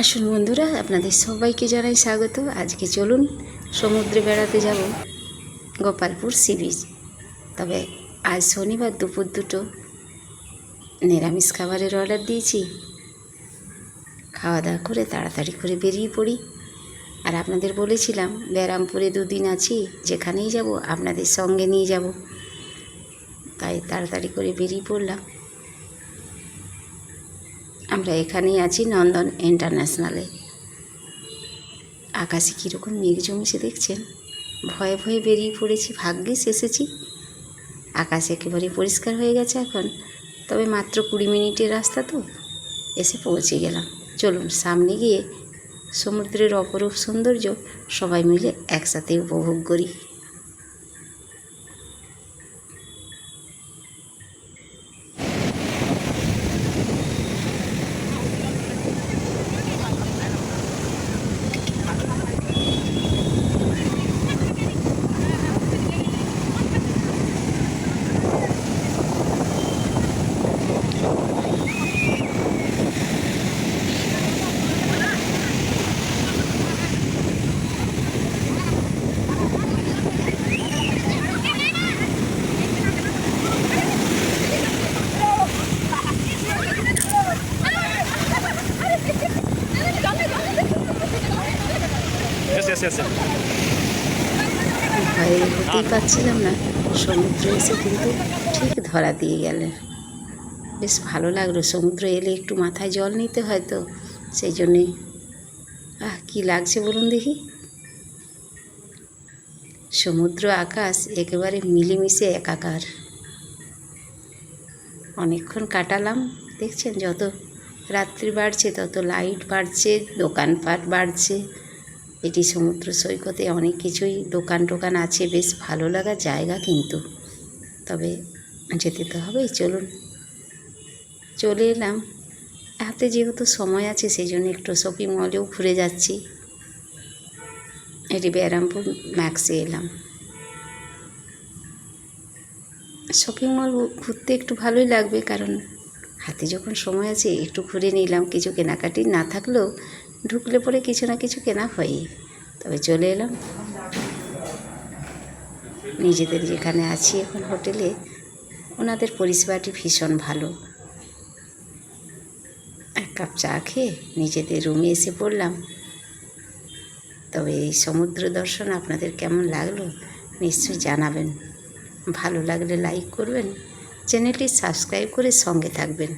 আসুন বন্ধুরা, আপনাদের সবাইকে জানাই স্বাগত। আজকে চলুন সমুদ্রে বেড়াতে যাব, গোপালপুর সি বিচ। তবে আজ শনিবার দুপুর দুটো নিরামিষ খাবারের অর্ডার দিয়েছি। খাওয়া দাওয়া করে তাড়াতাড়ি করে বেরিয়ে পড়ি। আর আপনাদের বলেছিলাম ব্যারামপুরে দুদিন আছি, যেখানেই যাব আপনাদের সঙ্গে নিয়ে যাব। তাই তাড়াতাড়ি করে বেরিয়ে পড়লাম। আমরা এখানেই আছি নন্দন ইন্টারন্যাশনালে। আকাশে কীরকম মেঘ জমেছে দেখছেন। ভয়ে ভয়ে বেরিয়ে পড়েছি, ভাগ্যিস এসেছি। আকাশ একেবারে পরিষ্কার হয়ে গেছে এখন। তবে মাত্র 20 মিনিটের রাস্তা তো, এসে পৌঁছে গেলাম। চলুন সামনে গিয়ে সমুদ্রের অপরূপ সৌন্দর্য সবাই মিলে একসাথে উপভোগ করি। ভয়ে হতেই পারছিলাম না, সমুদ্রে এসে কিন্তু ঠিক ধরা দিয়ে গেলেন। বেশ ভালো লাগলো। সমুদ্র এলে একটু মাথায় জল নিতে হয় তো, সেই জন্যে কী লাগছে বলুন দেখি। সমুদ্র আকাশ একেবারে মিলেমিশে একাকার। অনেকক্ষণ কাটালাম। দেখছেন যত রাত্রি বাড়ছে তত লাইট বাড়ছে, দোকানপাট বাড়ছে। এটি সমুদ্র সৈকতে অনেক কিছুই দোকান টোকান আছে, বেশ ভালো লাগা জায়গা কিন্তু। তবে যেতে তো হবেই। চলুন চলে এলাম। হাতে যেহেতু সময় আছে সেই জন্য একটু শপিং মলেও ঘুরে যাচ্ছি। এটি ব্যারামপুর ম্যাক্সে এলাম। শপিং মল ঘুরতে একটু ভালোই লাগবে, কারণ হাতে যখন সময় আছে একটু ঘুরে নিলাম। কিছু কেনাকাটি না থাকলেও ঢুকলে পরে কিছু না কিছু কেনা হয়ই। তবে চলে এলাম নিজেদের যেখানে আছি এখন হোটেলে। ওনাদের পরিষেবাটি ভীষণ ভালো। এক কাপ চা খেয়ে নিজেদের রুমে এসে পড়লাম। তবে এই সমুদ্র দর্শন আপনাদের কেমন লাগলো নিশ্চয়ই জানাবেন। ভালো লাগলে লাইক করবেন, চ্যানেলটি সাবস্ক্রাইব করে সঙ্গে থাকবেন।